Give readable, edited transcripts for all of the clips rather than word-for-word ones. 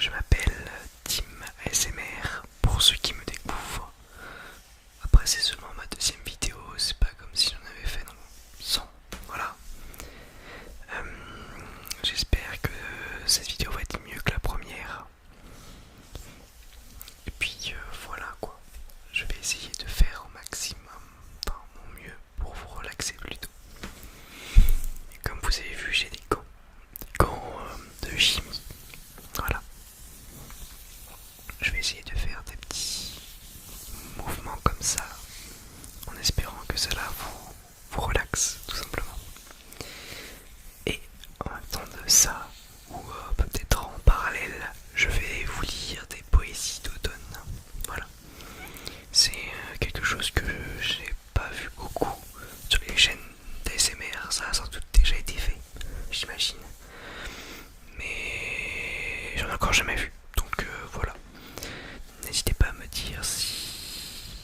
Je m'appelle Tim ASMR pour ceux qui me découvrent. Après c'est seulement ma deuxième vidéo, c'est pas comme si j'en avais fait 100. Voilà. Euh, J'espère que cette vidéo va être mieux que la première. Et puis voilà quoi. Je vais essayer de faire au maximum, enfin mon mieux pour vous relaxer plutôt. Et comme vous avez vu, j'ai des gants. Des gants de chimie. Voilà. Je vais essayer de faire des petits mouvements comme ça, en espérant que cela vous relaxe tout simplement. Et en même temps de ça, ou peut-être en parallèle, je vais vous lire des poésies d'automne. Voilà. C'est quelque chose que j'ai pas vu beaucoup sur les chaînes d'ASMR, ça a sans doute déjà été fait, j'imagine. Mais j'en ai encore jamais vu, donc voilà. N'hésitez pas à me dire si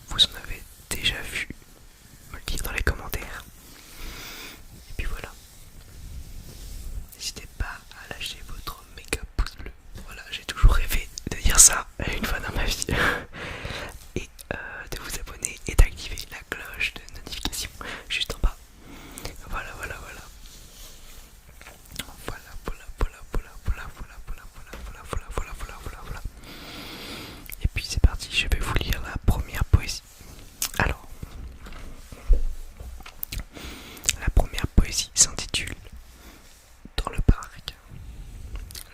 vous en avez déjà vu, me le dire dans les commentaires. Et puis voilà, n'hésitez pas à lâcher votre méga pouce bleu. Voilà, j'ai toujours rêvé de dire ça une fois dans ma vie. Et de vous abonner et d'activer la cloche de notification juste en bas. Voilà, voilà, voilà. Voilà, voilà, voilà, voilà, voilà, voilà, voilà, voilà, voilà, voilà, voilà, voilà, voilà. Et puis c'est parti, je vais vous lire la première poésie. Alors, la première poésie s'intitule Dans le parc.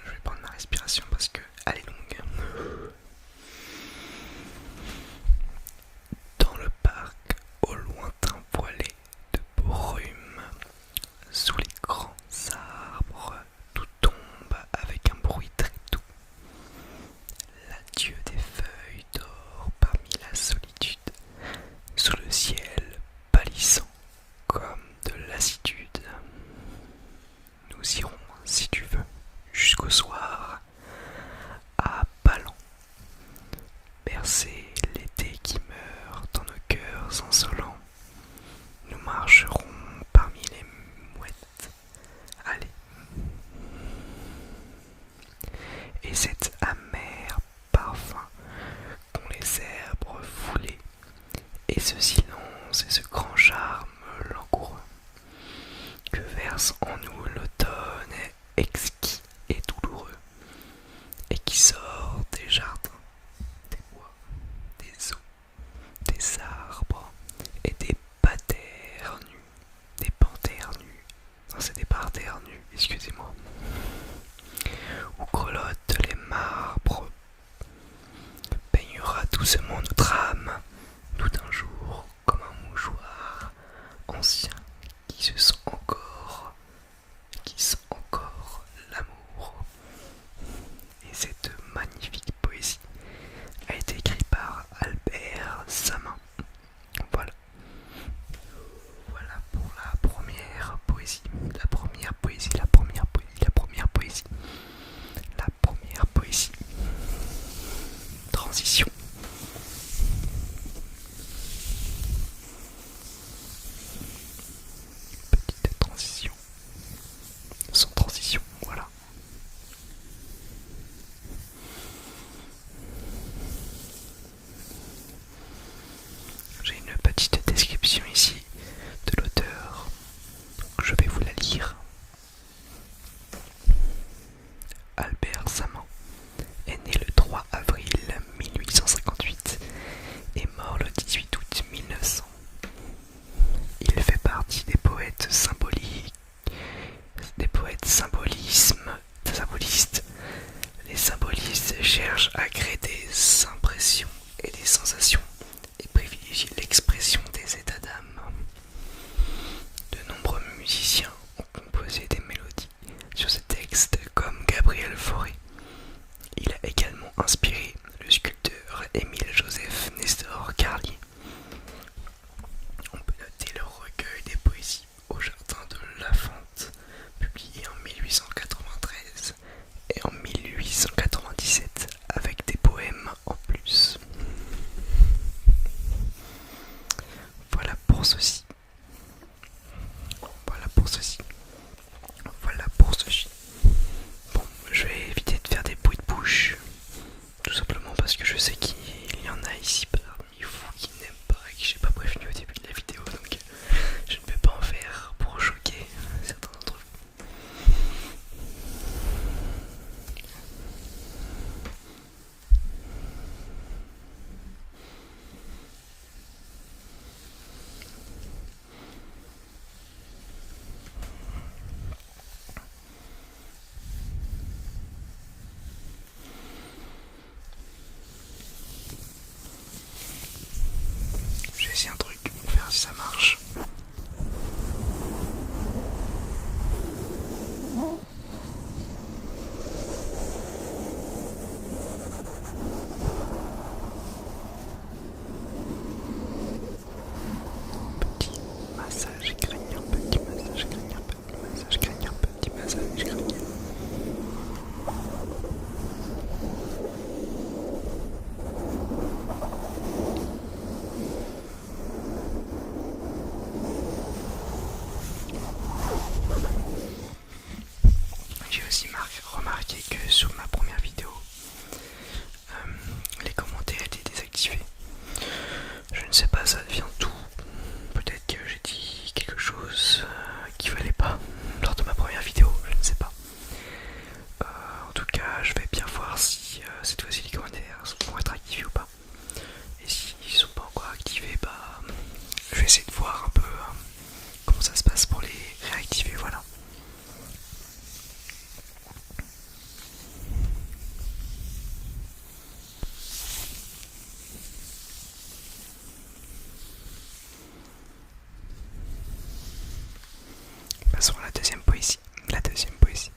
Je vais prendre ma respiration parce que elle est longue. Dans le parc, au lointain voilé de brume, sous les grands arbres, tout tombe avec un bruit très doux. L'adieu des feuilles dort parmi la solitude, sous le ciel pâlissant comme de lassitude. Nous irons, si tu veux, jusqu'au soir, à pas lents, bercer l'été qui meurt dans nos cœurs insolents. Nous marcherons parmi les mouettes. Allez. Et cet amer parfum qu'ont les herbes foulées, et ce silence et ce grand charme langoureux que verse en nous l'automne exquis et douloureux. J'ai aussi remarqué que sur ma première vidéo, les commentaires étaient désactivés. Je ne sais pas, ça vient d'où. Peut-être que j'ai dit quelque chose qui valait pas lors de ma première vidéo, je ne sais pas. En tout cas, je vais bien voir si cette fois-ci les commentaires vont être activés ou pas. Et s'ils ne sont pas encore activés, bah, je vais essayer de voir un peu comment ça se passe pour les réactiver, voilà. Passons à la deuxième poésie. La deuxième poésie.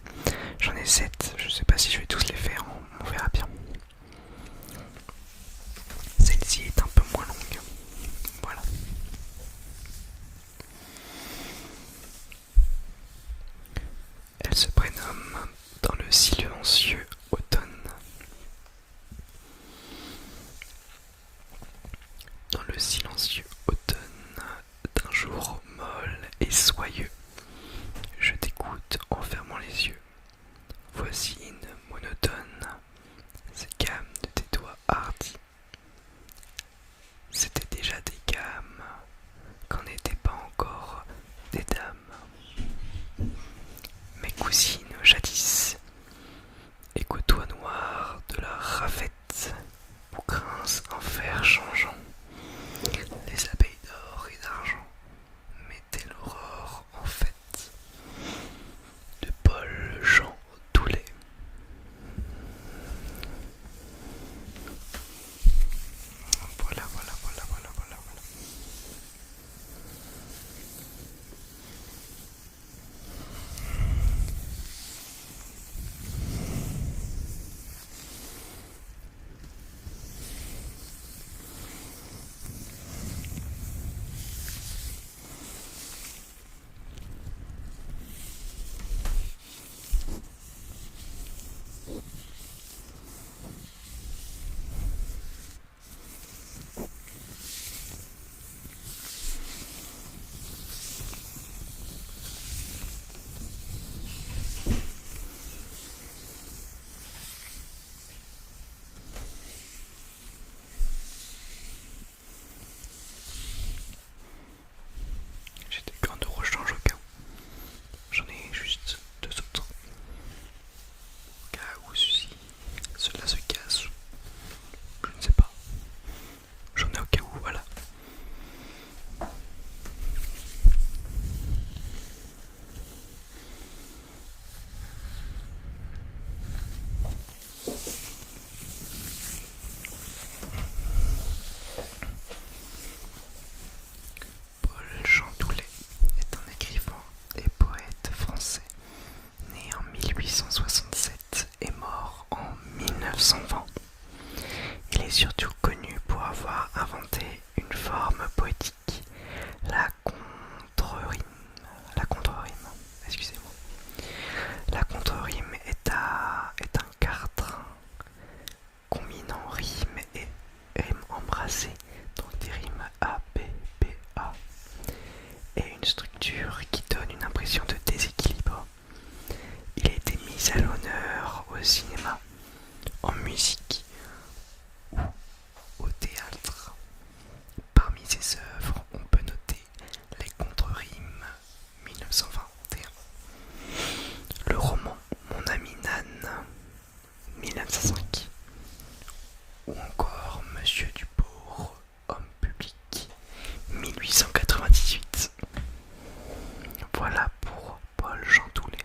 J'en ai 7, je sais pas si je vais tous les faire, on verra bien. Celle-ci est un peu moins longue. Voilà. Elle se prénomme Dans le silencieux automne. Dans le silencieux automne d'un jour molle et soyeux, je t'écoute en fermant les yeux. Voisine monotone, ces gammes de tes doigts hardis. C'était déjà des gammes, qu'en n'étaient pas encore des dames. Mes cousines jadis, et côtois noirs de la rafette, où grince un fer changeant, les abeilles d'or et d'argent mettaient l'aurore en fête. De Paul Jean Toulet. Voilà, voilà, voilà, voilà, voilà, voilà. J'ai des gants de rechange au cas où. J'en ai juste 2 autres. Au cas où cela se casse. Je ne sais pas. J'en ai au cas où, voilà. Paul Jean Toulet est un écrivain et poète français, né en 1867 et mort en 1920. Il est surtout connu pour avoir inventé une forme poétique, la contre-rime. La contre-rime, excusez-moi. La contre-rime est un quatrain combinant rime et rime embrassée, donc des rimes A, B, B, A, et une structure qui donne une impression de déséquilibre. Il a été mis à l'honneur au cinéma, en musique ou au théâtre. Parmi ses œuvres, on peut noter Les Contre-rimes 1921, le roman Mon ami Nan 1905, ou encore Monsieur Dubourg, homme public 1898. Voilà pour Paul Jean Toulet.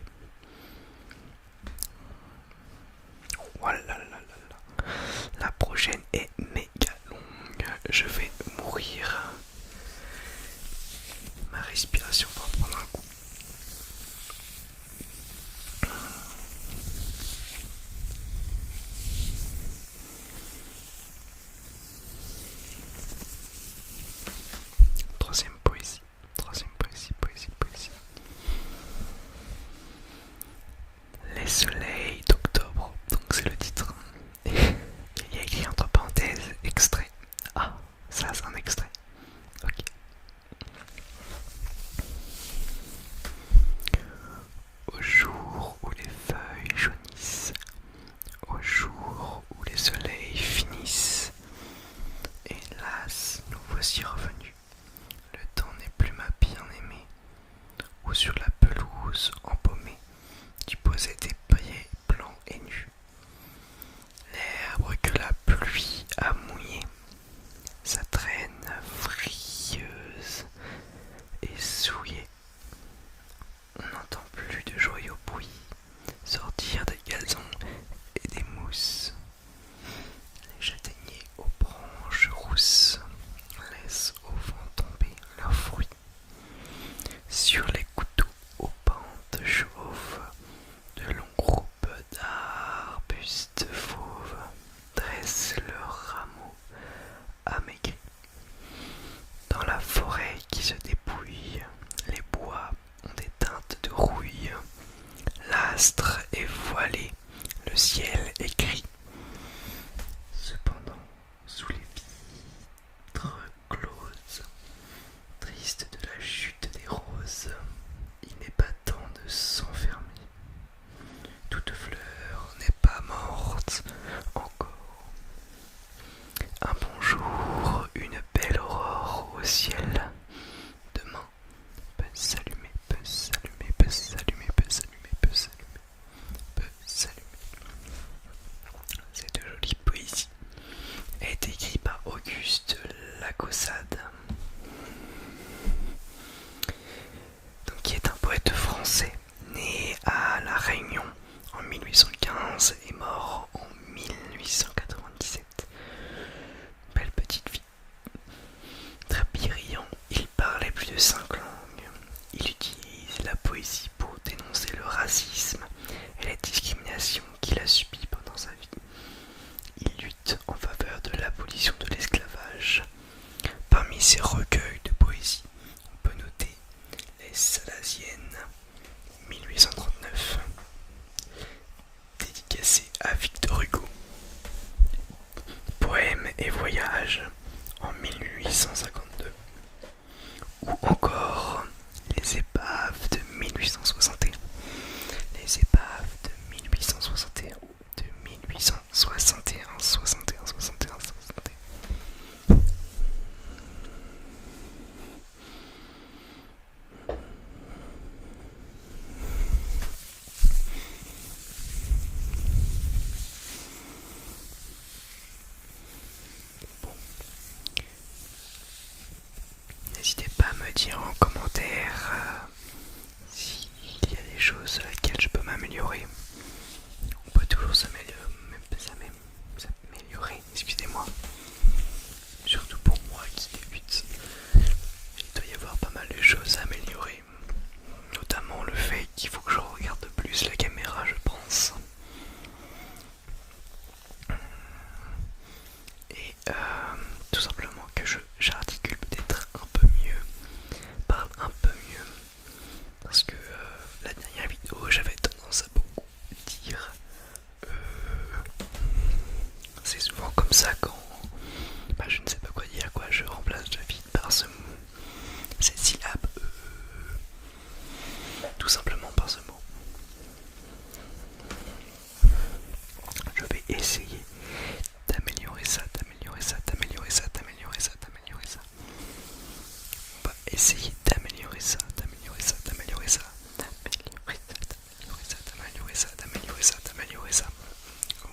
Voilà, la prochaine est méga longue. Je vais mourir. Ma respiration va prendre un coup. Troisième poésie. Poésie. Les soleils d'octobre, donc c'est le titre. Et il y a écrit entre parenthèses extrait. Ah, ça c'est un extrait. Ok. Au jour où les feuilles 1815 et mort en 1897. Belle petite vie. Très brillant, il parlait plus de 5 langues. Il utilise la poésie pour dénoncer le racisme et la discrimination qu'il a subies pendant sa vie. Il lutte en faveur de l'abolition de l'esclavage. Parmi ses recueils de poésie, on peut noter Les Salasiennes, 1839, dédicacé à Victor Hugo, Poèmes et voyages en 1852, ou encore Les épaves de 1861. Les épaves de 1861, de 1861, 61, 61, 61. N'hésitez pas à me dire en commentaire s'il y a des choses sur lesquelles je peux m'améliorer. On peut toujours s'améliorer, excusez-moi. Surtout pour moi qui débute. Il doit y avoir pas mal de choses à améliorer. Notamment le fait qu'il faut que je regarde plus la caméra, je pense. Et tout simplement que j'articule peut-être un peu mieux, parle un peu mieux. Parce que la dernière vidéo, j'avais tendance à beaucoup dire. C'est souvent comme ça quand je ne sais pas quoi dire, quoi. Je remplace le vide par cette syllabe. Tout simplement par ce mot. Je vais essayer d'améliorer ça, d'améliorer ça, d'améliorer ça, d'améliorer ça, d'améliorer ça. On va essayer d'améliorer ça, d'améliorer ça, d'améliorer ça, d'améliorer ça, d'améliorer ça, d'améliorer ça, d'améliorer ça.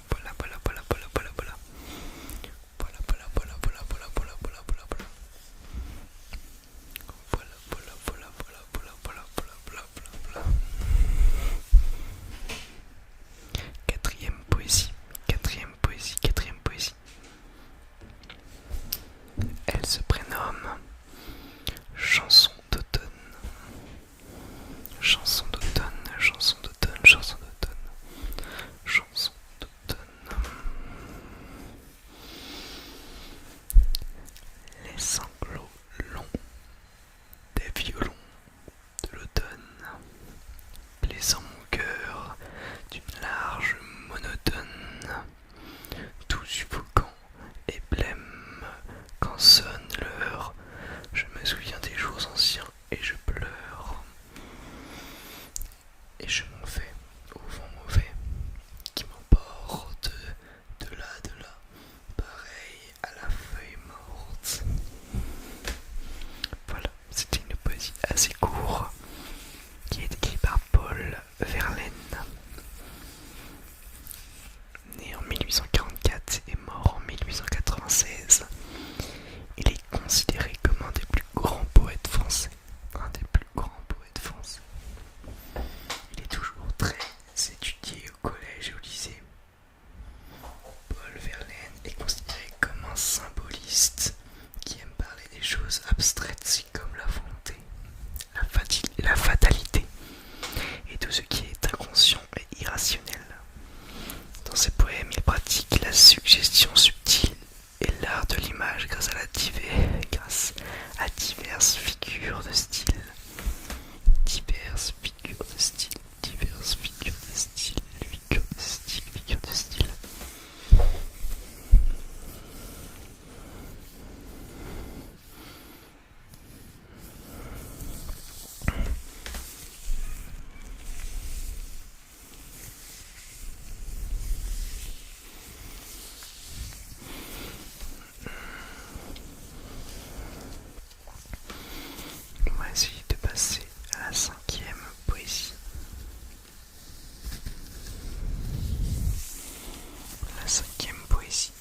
Voilà, voilà, voilà, voilà, voilà, voilà. Voilà, voilà, voilà, voilà, voilà, voilà, voilà, voilà, voilà. Voilà, voilà, voilà, voilà, voilà, voilà, voilà, voilà, voilà. Quatrième poésie, quatrième poésie, quatrième poésie. Elle se prénomme Chanson d'automne. Chanson d'automne, chanson d'automne, chanson d'automne, chanson d'automne. Les sanglots longs des violons de l'automne, plaisant mon cœur d'une large monotone, tout suffocant et blême quand sonne l'heure. Je me souviens des jours anciens et je pleure. Et je m'en vais au vent mauvais qui m'emporte de là, pareil à la feuille morte. Voilà, c'était une poésie assez courte qui est écrite par Paul Verlaine, né en 1844 et mort en 1896. Il est considéré comme un des plus grands poètes français. Un des plus grands poètes français. Il est toujours très étudié au collège et au lycée. Paul Verlaine est considéré comme un symboliste qui aime parler des choses abstraites comme la volonté, la fatalité et tout ce qui est inconscient et irrationnel. Dans ses poèmes, il pratique la suggestion subtile et l'art de l'image grâce à diverses figures de style. Diverses figures de style, diverses figures de style, figures de style, figures de style. On va essayer de passer à la cinquième poésie. La cinquième poésie.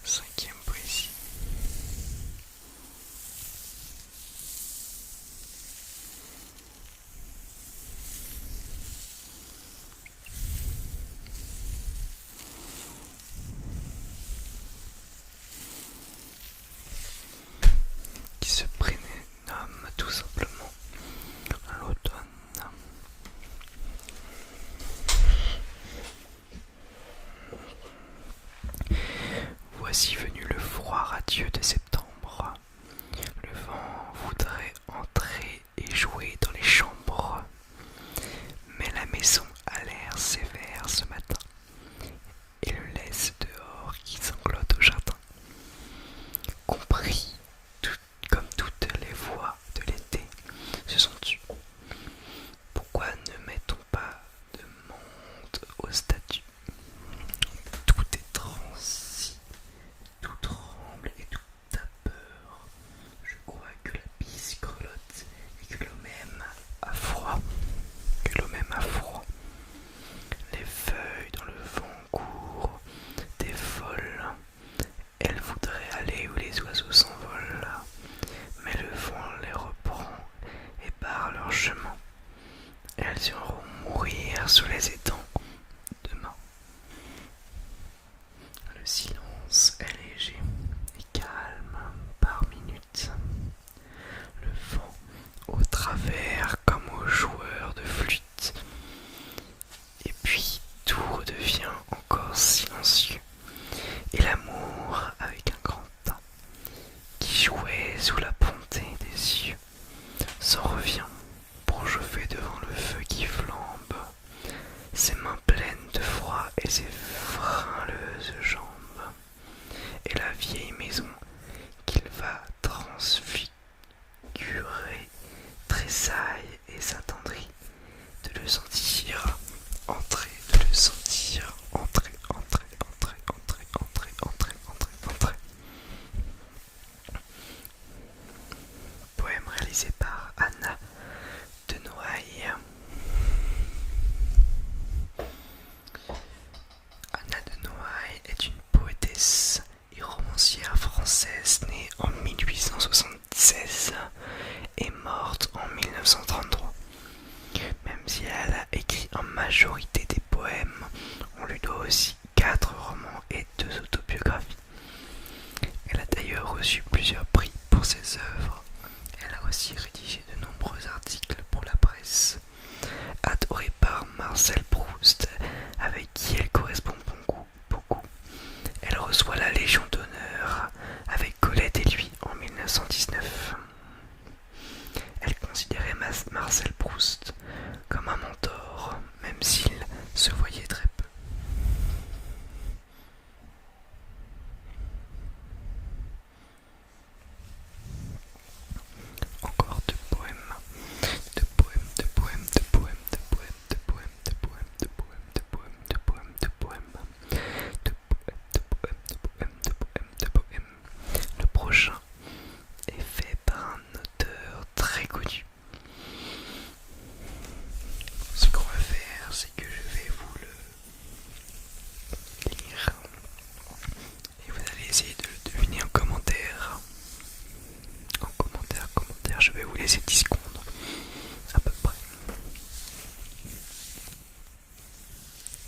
Cinquième poésie. maison a l'air sévère ce matin et le laisse dehors qui sanglote au jardin. Compris, comme toutes les voix de l'été se sont tues. Pourquoi ne mettons pas de monde aux statues? Tout est transi, tout tremble et tout a peur. Je crois que la bise grelotte et que l'eau même a froid. Les feuilles dans le vent courent, des folles. Elles voudraient aller où les oiseaux s'envolent, mais le vent les reprend et barre leur chemin. Elles iront mourir sous les étangs demain. Le silence est léger et calme par minutes. Le vent au travers comme aux joueurs de flûte. Et puis tout redevient encore silencieux. Et l'amour avec un grand A qui jouait sous la bonté des yeux s'en revient pour chauffer devant le feu qui flambe, ses mains pleines de froid et ses frinleuses jambes, et la vieille maison qu'il va transfigurer tressaille et s'attendrit de le sentir entrer, de le sentir entrer, entrer, entrer, entrer, entrer, entrer, entrer, entrer. Poème réalisé par Anna de Noailles. Anna de Noailles est une poétesse et romancière française née en 1876 et morte en 1933. Même si elle a écrit en majorité des poèmes, on lui doit aussi 4 romans et 2 autobiographies. Elle a d'ailleurs reçu plusieurs prix pour ses œuvres. Elle a aussi rédigé de nombreux articles pour la presse. Adorée par Marcel Proust, avec qui elle correspond beaucoup, elle reçoit la Légion d'honneur avec Colette et lui en 1919. Elle considérait Marcel Proust comme un mentor, même s'il se voyait très peu. Encore deux poèmes, deux poèmes, deux poèmes, deux poèmes, deux poèmes, deux poèmes, deux poèmes, deux poèmes, deux poèmes, deux poèmes, deux poèmes, deux poèmes, deux poèmes, deux poèmes, deux poèmes. Le prochain est fait par un auteur très connu. Ce qu'on va faire, c'est que je vais vous le lire et vous allez essayer de le deviner en commentaire. Je vais vous laisser 10 secondes à peu près.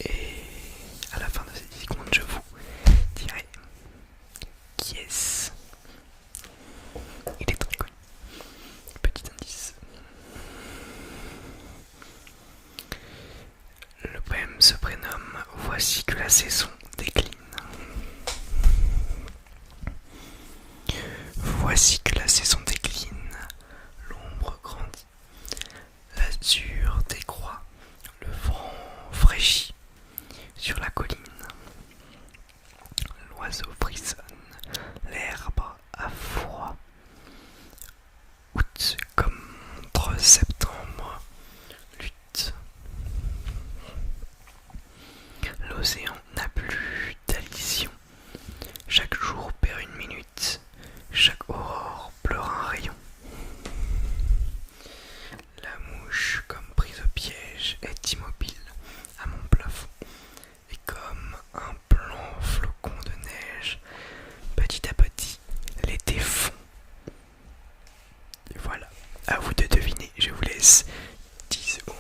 Et à la fin de ces 10 secondes, je vous dirai qui est-ce. Il est très connu. Petit indice. Le poème se prénomme Voici que la saison décline. Voici que la saison décline, l'ombre grandit, l'azur décroît, le vent fraîchit sur la colline. L'oiseau frissonne, l'herbe a froid. Août comme contre septembre lutte. L'océan n'a plus d'allision. Chaque jour perd une minute, chaque aurore pleure un rayon. La mouche, comme prise au piège, est immobile à mon plafond. Et comme un blanc flocon de neige, petit à petit, l'été fond. Et voilà, à vous de deviner, je vous laisse 10 secondes.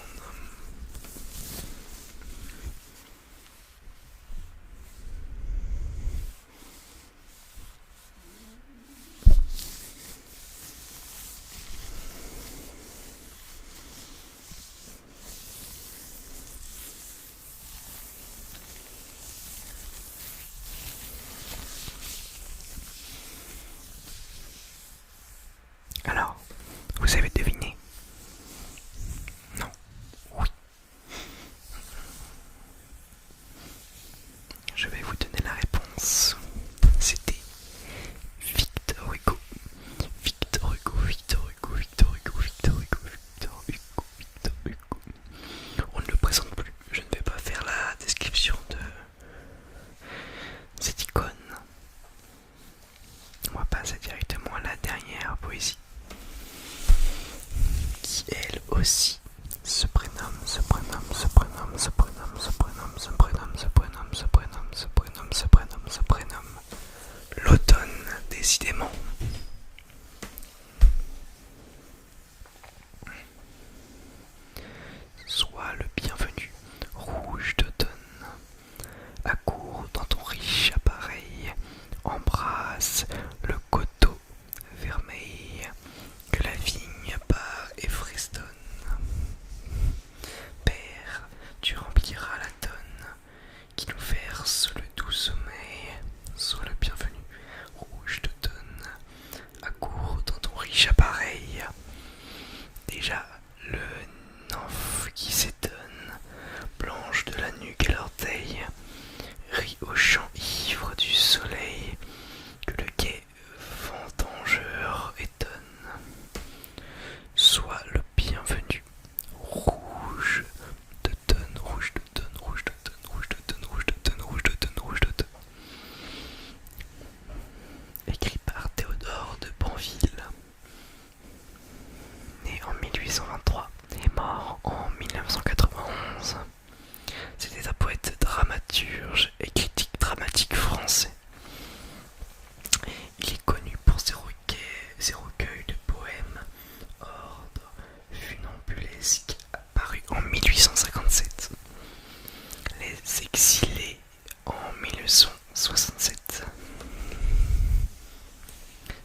exilé en 1967.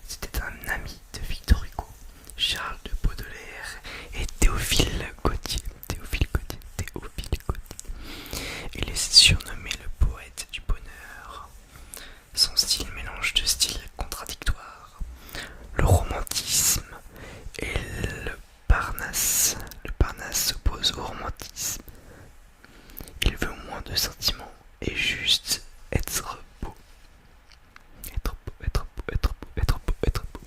C'était un ami de Victor Hugo, Charles de Baudelaire et Théophile Gautier. Il est surnommé le poète du bonheur. Son style mélange de styles contradictoires, le romantisme et le Parnasse. Le Parnasse s'oppose au romantisme. Il veut moins de sentiments et juste être beau. Être beau, être beau, être beau, être beau, être beau.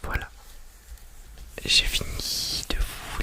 Voilà. J'ai fini de vous